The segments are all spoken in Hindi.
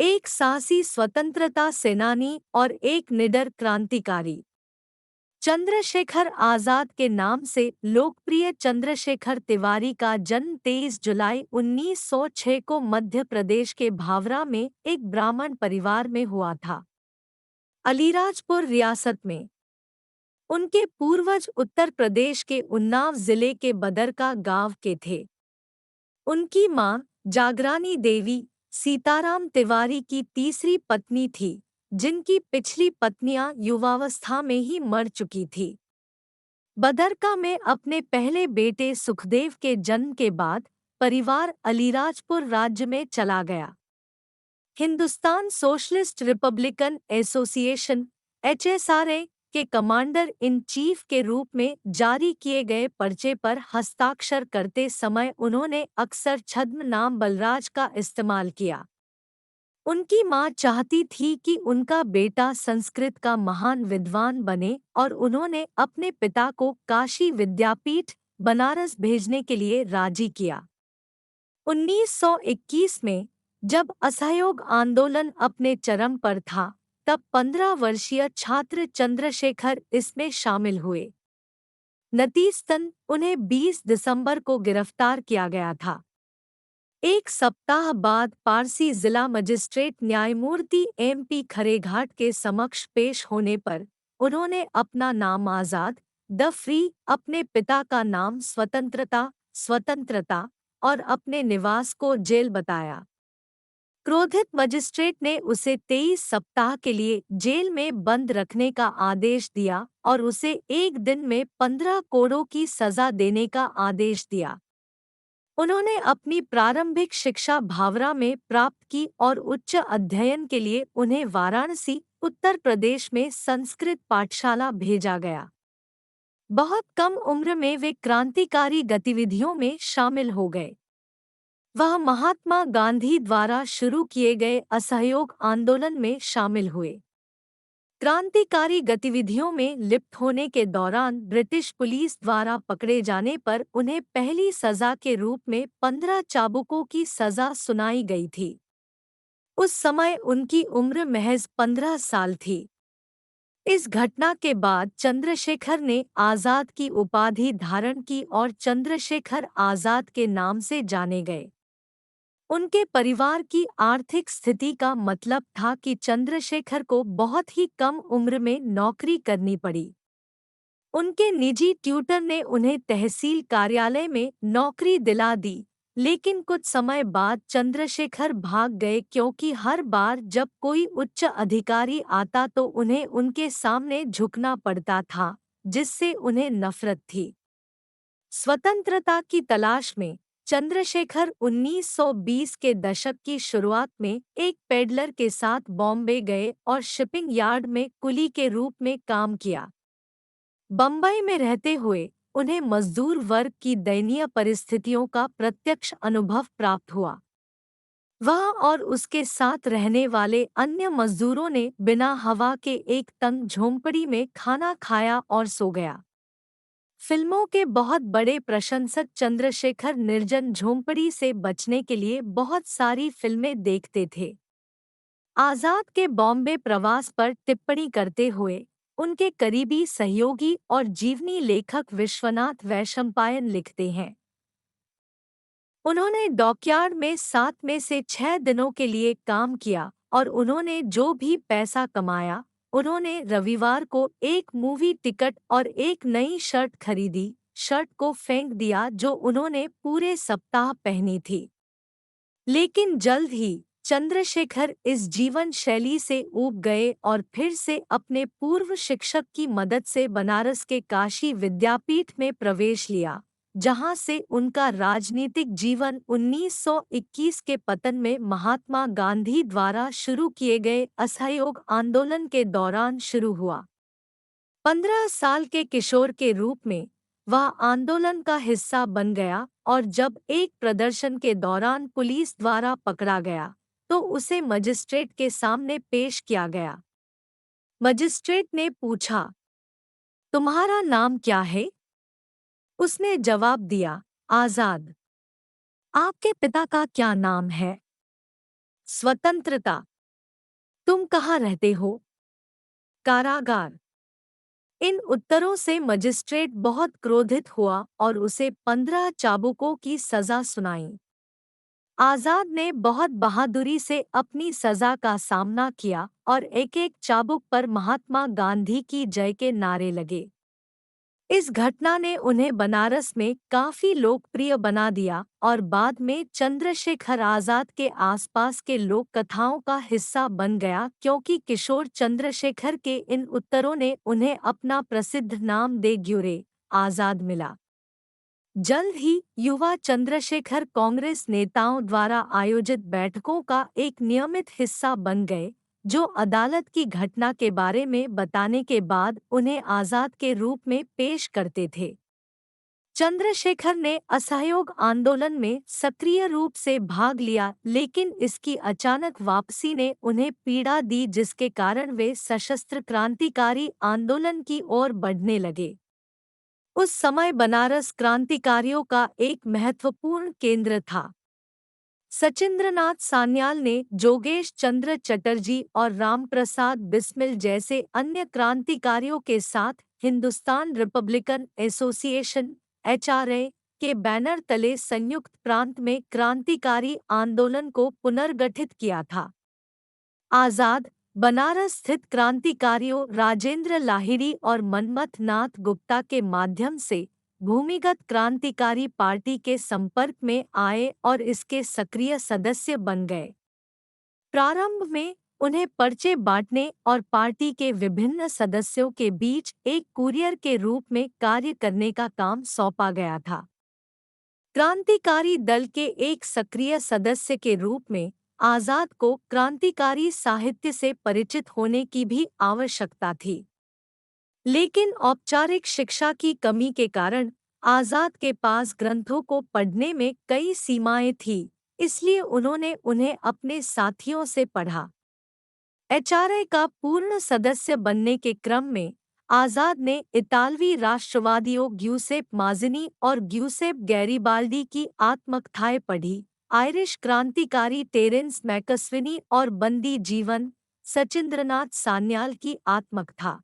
एक साहसी स्वतंत्रता सेनानी और एक निडर क्रांतिकारी। चंद्रशेखर आजाद के नाम से लोकप्रिय चंद्रशेखर तिवारी का जन्म 23 जुलाई 1906 को मध्य प्रदेश के भावरा में एक ब्राह्मण परिवार में हुआ था। अलीराजपुर रियासत में उनके पूर्वज उत्तर प्रदेश के उन्नाव जिले के बदरका गांव के थे। उनकी मां जागरानी देवी सीताराम तिवारी की तीसरी पत्नी थी, जिनकी पिछली पत्नियां युवावस्था में ही मर चुकी थी। बदरका में अपने पहले बेटे सुखदेव के जन्म के बाद परिवार अलीराजपुर राज्य में चला गया। Hindustan socialist Republican association (HSRA) के कमांडर इन चीफ के रूप में जारी किए गए पर्चे पर हस्ताक्षर करते समय उन्होंने अक्सर छद्म नाम बलराज का इस्तेमाल किया। उनकी मां चाहती थी कि उनका बेटा संस्कृत का महान विद्वान बने और उन्होंने अपने पिता को काशी विद्यापीठ बनारस भेजने के लिए राजी किया। 1921 में जब असहयोग आंदोलन अपने चरम पर था, तब 15 वर्षीय छात्र चंद्रशेखर इसमें शामिल हुए। नतीजतन उन्हें 20 दिसंबर को गिरफ्तार किया गया था। एक सप्ताह बाद पारसी जिला मजिस्ट्रेट न्यायमूर्ति MP खरेघाट के समक्ष पेश होने पर उन्होंने अपना नाम आजाद द फ्री, अपने पिता का नाम स्वतंत्रता और अपने निवास को जेल बताया। क्रोधित मजिस्ट्रेट ने उसे 23 सप्ताह के लिए जेल में बंद रखने का आदेश दिया और उसे एक दिन में 15 कोड़ों की सजा देने का आदेश दिया। उन्होंने अपनी प्रारंभिक शिक्षा भावरा में प्राप्त की और उच्च अध्ययन के लिए उन्हें वाराणसी, उत्तर प्रदेश में संस्कृत पाठशाला भेजा गया। बहुत कम उम्र में वे क्रांतिकारी गतिविधियों में शामिल हो गए। वह महात्मा गांधी द्वारा शुरू किए गए असहयोग आंदोलन में शामिल हुए। क्रांतिकारी गतिविधियों में लिप्त होने के दौरान ब्रिटिश पुलिस द्वारा पकड़े जाने पर उन्हें पहली सजा के रूप में 15 चाबुकों की सजा सुनाई गई थी। उस समय उनकी उम्र महज 15 साल थी। इस घटना के बाद चंद्रशेखर ने आजाद की उपाधि धारण की और चंद्रशेखर आजाद के नाम से जाने गए। उनके परिवार की आर्थिक स्थिति का मतलब था कि चंद्रशेखर को बहुत ही कम उम्र में नौकरी करनी पड़ी। उनके निजी ट्यूटर ने उन्हें तहसील कार्यालय में नौकरी दिला दी, लेकिन कुछ समय बाद चंद्रशेखर भाग गए क्योंकि हर बार जब कोई उच्च अधिकारी आता तो उन्हें उनके सामने झुकना पड़ता था, जिससे उन्हें नफरत थी। स्वतंत्रता की तलाश में चंद्रशेखर 1920 के दशक की शुरुआत में एक पेडलर के साथ बॉम्बे गए और शिपिंग यार्ड में कुली के रूप में काम किया। बम्बई में रहते हुए उन्हें मजदूर वर्ग की दयनीय परिस्थितियों का प्रत्यक्ष अनुभव प्राप्त हुआ। वह और उसके साथ रहने वाले अन्य मजदूरों ने बिना हवा के एक तंग झोंपड़ी में खाना खाया और सो गया। फिल्मों के बहुत बड़े प्रशंसक चंद्रशेखर निर्जन झोंपड़ी से बचने के लिए बहुत सारी फिल्में देखते थे। आजाद के बॉम्बे प्रवास पर टिप्पणी करते हुए उनके करीबी सहयोगी और जीवनी लेखक विश्वनाथ वैशंपायन लिखते हैं, उन्होंने डॉकयार्ड में 7 में से 6 दिनों के लिए काम किया और उन्होंने जो भी पैसा कमाया उन्होंने रविवार को एक मूवी टिकट और एक नई शर्ट खरीदी, शर्ट को फेंक दिया जो उन्होंने पूरे सप्ताह पहनी थी। लेकिन जल्द ही चंद्रशेखर इस जीवन शैली से ऊब गए और फिर से अपने पूर्व शिक्षक की मदद से बनारस के काशी विद्यापीठ में प्रवेश लिया, जहां से उनका राजनीतिक जीवन 1921 के पतन में महात्मा गांधी द्वारा शुरू किए गए असहयोग आंदोलन के दौरान शुरू हुआ। 15 साल के किशोर के रूप में वह आंदोलन का हिस्सा बन गया और जब एक प्रदर्शन के दौरान पुलिस द्वारा पकड़ा गया तो उसे मजिस्ट्रेट के सामने पेश किया गया। मजिस्ट्रेट ने पूछा, तुम्हारा नाम क्या है? उसने जवाब दिया, आजाद। आपके पिता का क्या नाम है? स्वतंत्रता। तुम कहाँ रहते हो? कारागार। इन उत्तरों से मजिस्ट्रेट बहुत क्रोधित हुआ और उसे 15 चाबुकों की सजा सुनाई। आजाद ने बहुत बहादुरी से अपनी सजा का सामना किया और एक एक चाबुक पर महात्मा गांधी की जय के नारे लगे। इस घटना ने उन्हें बनारस में काफी लोकप्रिय बना दिया और बाद में चंद्रशेखर आजाद के आसपास के लोक कथाओं का हिस्सा बन गया, क्योंकि किशोर चंद्रशेखर के इन उत्तरों ने उन्हें अपना प्रसिद्ध नाम दे ग्युरे आजाद मिला। जल्द ही युवा चंद्रशेखर कांग्रेस नेताओं द्वारा आयोजित बैठकों का एक नियमित हिस्सा बन गए, जो अदालत की घटना के बारे में बताने के बाद उन्हें आजाद के रूप में पेश करते थे। चंद्रशेखर ने असहयोग आंदोलन में सक्रिय रूप से भाग लिया, लेकिन इसकी अचानक वापसी ने उन्हें पीड़ा दी, जिसके कारण वे सशस्त्र क्रांतिकारी आंदोलन की ओर बढ़ने लगे। उस समय बनारस क्रांतिकारियों का एक महत्वपूर्ण केंद्र था। सचिंद्रनाथ सान्याल ने जोगेश चंद्र चटर्जी और रामप्रसाद बिस्मिल जैसे अन्य क्रांतिकारियों के साथ हिंदुस्तान रिपब्लिकन एसोसिएशन (HRA) के बैनर तले संयुक्त प्रांत में क्रांतिकारी आंदोलन को पुनर्गठित किया था। आजाद बनारस स्थित क्रांतिकारियों राजेंद्र लाहिड़ी और मनमथ नाथ गुप्ता के माध्यम से भूमिगत क्रांतिकारी पार्टी के संपर्क में आए और इसके सक्रिय सदस्य बन गए। प्रारंभ में उन्हें पर्चे बांटने और पार्टी के विभिन्न सदस्यों के बीच एक कुरियर के रूप में कार्य करने का काम सौंपा गया था। क्रांतिकारी दल के एक सक्रिय सदस्य के रूप में आजाद को क्रांतिकारी साहित्य से परिचित होने की भी आवश्यकता थी। लेकिन औपचारिक शिक्षा की कमी के कारण आजाद के पास ग्रंथों को पढ़ने में कई सीमाएं थीं, इसलिए उन्होंने उन्हें अपने साथियों से पढ़ा। HRA का पूर्ण सदस्य बनने के क्रम में आजाद ने इतालवी राष्ट्रवादियों ग्यूसेप माज़िनी और ग्यूसेप गैरिबाल्डी की आत्मकथाएं पढ़ी, आयरिश क्रांतिकारी टेरेंस मैकस्विनी और बंदी जीवन सचिंद्रनाथ सान्याल की आत्मकथा।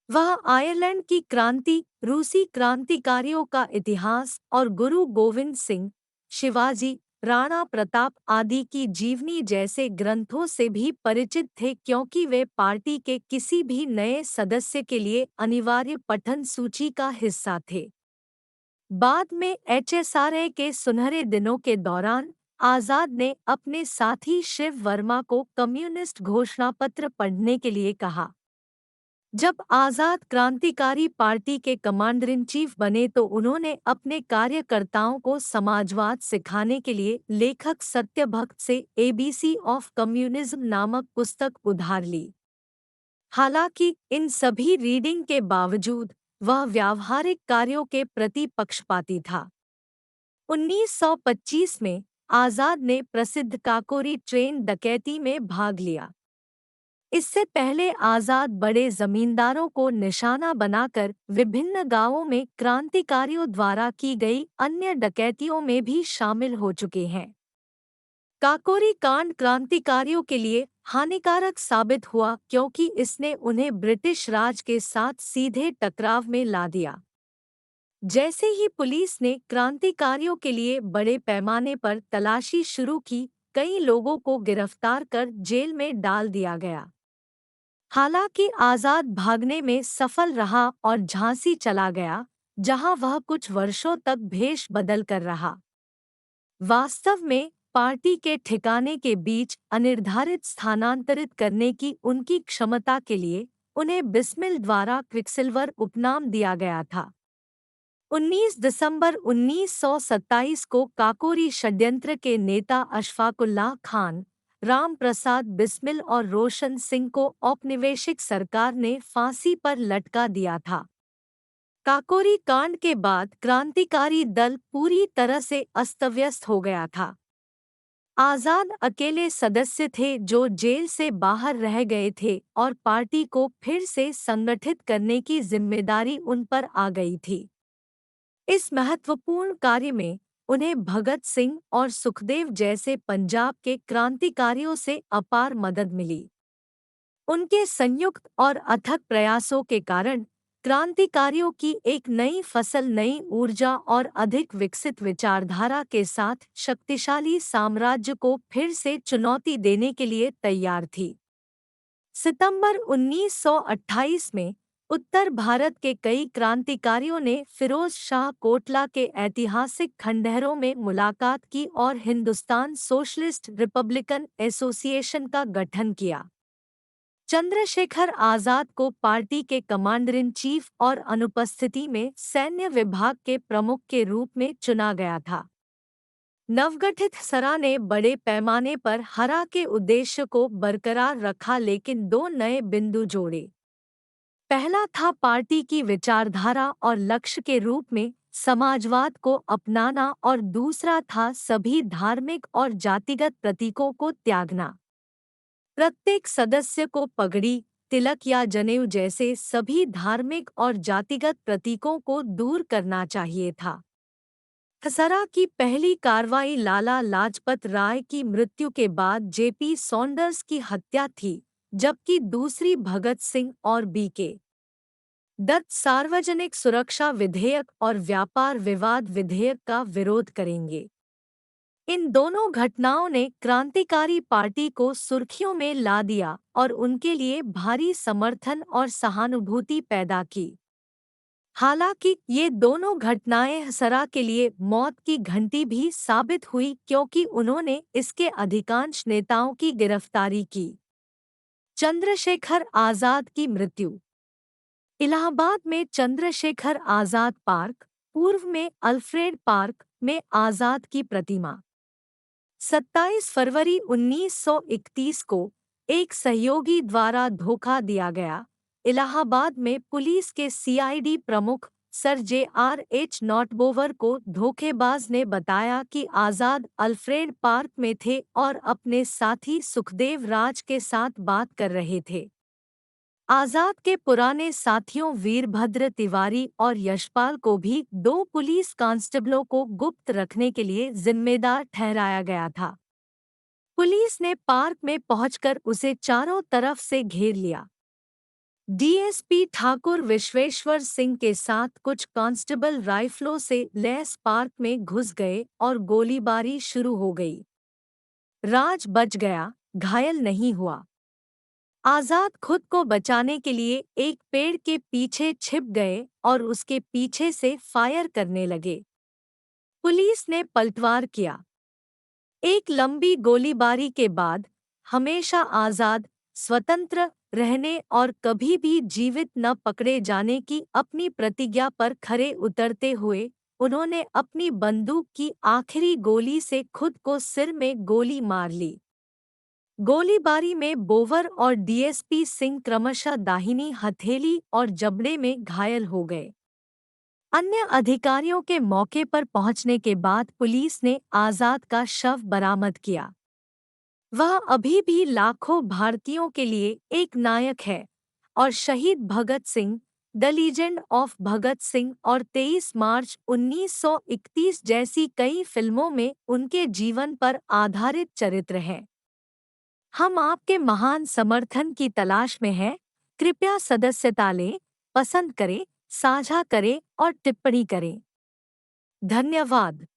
वह आयरलैंड की क्रांति, रूसी क्रांतिकारियों का इतिहास और गुरु गोविंद सिंह, शिवाजी, राणा प्रताप आदि की जीवनी जैसे ग्रंथों से भी परिचित थे, क्योंकि वे पार्टी के किसी भी नए सदस्य के लिए अनिवार्य पठन सूची का हिस्सा थे। बाद में HSRA के सुनहरे दिनों के दौरान आजाद ने अपने साथी शिव वर्मा को कम्युनिस्ट घोषणा पत्र पढ़ने के लिए कहा। जब आजाद क्रांतिकारी पार्टी के कमांडर इन चीफ बने तो उन्होंने अपने कार्यकर्ताओं को समाजवाद सिखाने के लिए लेखक सत्यभक्त से ABC ऑफ कम्युनिज्म नामक पुस्तक उधार ली। हालांकि इन सभी रीडिंग के बावजूद वह व्यावहारिक कार्यों के प्रति पक्षपाती था। 1925 में आजाद ने प्रसिद्ध काकोरी ट्रेन डकैती में भाग लिया। इससे पहले आजाद बड़े जमींदारों को निशाना बनाकर विभिन्न गांवों में क्रांतिकारियों द्वारा की गई अन्य डकैतियों में भी शामिल हो चुके हैं। काकोरी कांड क्रांतिकारियों के लिए हानिकारक साबित हुआ, क्योंकि इसने उन्हें ब्रिटिश राज के साथ सीधे टकराव में ला दिया। जैसे ही पुलिस ने क्रांतिकारियों के लिए बड़े पैमाने पर तलाशी शुरू की, कई लोगों को गिरफ्तार कर जेल में डाल दिया गया। हालांकि आजाद भागने में सफल रहा और झांसी चला गया, जहां वह कुछ वर्षों तक भेष बदल कर रहा। वास्तव में पार्टी के ठिकाने के बीच अनिर्धारित स्थानांतरित करने की उनकी क्षमता के लिए उन्हें बिस्मिल द्वारा क्विकसिल्वर उपनाम दिया गया था। 19 दिसंबर 1927 को काकोरी षड्यंत्र के नेता अशफाकुल्लाह खान, राम प्रसाद बिस्मिल और रोशन सिंह को औपनिवेशिक सरकार ने फांसी पर लटका दिया था। काकोरी कांड के बाद क्रांतिकारी दल पूरी तरह से अस्तव्यस्त हो गया था। आजाद अकेले सदस्य थे जो जेल से बाहर रह गए थे और पार्टी को फिर से संगठित करने की जिम्मेदारी उन पर आ गई थी। इस महत्वपूर्ण कार्य में उन्हें भगत सिंह और सुखदेव जैसे पंजाब के क्रांतिकारियों से अपार मदद मिली। उनके संयुक्त और अथक प्रयासों के कारण क्रांतिकारियों की एक नई फसल नई ऊर्जा और अधिक विकसित विचारधारा के साथ शक्तिशाली साम्राज्य को फिर से चुनौती देने के लिए तैयार थी। सितंबर 1928 में उत्तर भारत के कई क्रांतिकारियों ने फिरोज शाह कोटला के ऐतिहासिक खंडहरों में मुलाकात की और हिंदुस्तान सोशलिस्ट रिपब्लिकन एसोसिएशन का गठन किया। चंद्रशेखर आजाद को पार्टी के कमांडर इन चीफ और अनुपस्थिति में सैन्य विभाग के प्रमुख के रूप में चुना गया था। नवगठित सरा ने बड़े पैमाने पर हरा के उद्देश्य को बरकरार रखा लेकिन दो नए बिंदु जोड़े। पहला था पार्टी की विचारधारा और लक्ष्य के रूप में समाजवाद को अपनाना और दूसरा था सभी धार्मिक और जातिगत प्रतीकों को त्यागना। प्रत्येक सदस्य को पगड़ी, तिलक या जनेऊ जैसे सभी धार्मिक और जातिगत प्रतीकों को दूर करना चाहिए था। खसरा की पहली कार्रवाई लाला लाजपत राय की मृत्यु के बाद जेपी सॉन्डर्स की हत्या थी, जबकि दूसरी भगत सिंह और बीके दत्त सार्वजनिक सुरक्षा विधेयक और व्यापार विवाद विधेयक का विरोध करेंगे। इन दोनों घटनाओं ने क्रांतिकारी पार्टी को सुर्खियों में ला दिया और उनके लिए भारी समर्थन और सहानुभूति पैदा की। हालांकि ये दोनों घटनाएं हसरा के लिए मौत की घंटी भी साबित हुई क्योंकि उन्होंने इसके अधिकांश नेताओं की गिरफ्तारी की। चंद्रशेखर आजाद की मृत्यु। इलाहाबाद में चंद्रशेखर आजाद पार्क, पूर्व में अल्फ्रेड पार्क में आजाद की प्रतिमा 27 फरवरी 1931 को एक सहयोगी द्वारा धोखा दिया गया। इलाहाबाद में पुलिस के सीआईडी प्रमुख सर JRH नॉटबोवर को धोखेबाज ने बताया कि आजाद अल्फ्रेड पार्क में थे और अपने साथी सुखदेव राज के साथ बात कर रहे थे। आजाद के पुराने साथियों वीरभद्र तिवारी और यशपाल को भी दो पुलिस कांस्टेबलों को गुप्त रखने के लिए जिम्मेदार ठहराया गया था। पुलिस ने पार्क में पहुंचकर उसे चारों तरफ से घेर लिया। डीएसपी ठाकुर विश्वेश्वर सिंह के साथ कुछ कांस्टेबल राइफलों से लैस पार्क में घुस गए और गोलीबारी शुरू हो गई। राज बच गया, घायल नहीं हुआ। आजाद खुद को बचाने के लिए एक पेड़ के पीछे छिप गए और उसके पीछे से फायर करने लगे। पुलिस ने पलटवार किया। एक लंबी गोलीबारी के बाद हमेशा आजाद, स्वतंत्र रहने और कभी भी जीवित न पकड़े जाने की अपनी प्रतिज्ञा पर खरे उतरते हुए उन्होंने अपनी बंदूक की आखिरी गोली से खुद को सिर में गोली मार ली। गोलीबारी में बोवर और डीएसपी सिंह क्रमशः दाहिनी हथेली और जबड़े में घायल हो गए। अन्य अधिकारियों के मौके पर पहुंचने के बाद पुलिस ने आजाद का शव बरामद किया। वह अभी भी लाखों भारतीयों के लिए एक नायक है और शहीद Bhagat Singh, the legend of Bhagat Singh और 23 मार्च 1931 जैसी कई फिल्मों में उनके जीवन पर आधारित चरित्र हैं। हम आपके महान समर्थन की तलाश में हैं। कृपया सदस्यता लें, पसंद करें, साझा करें और टिप्पणी करें। धन्यवाद।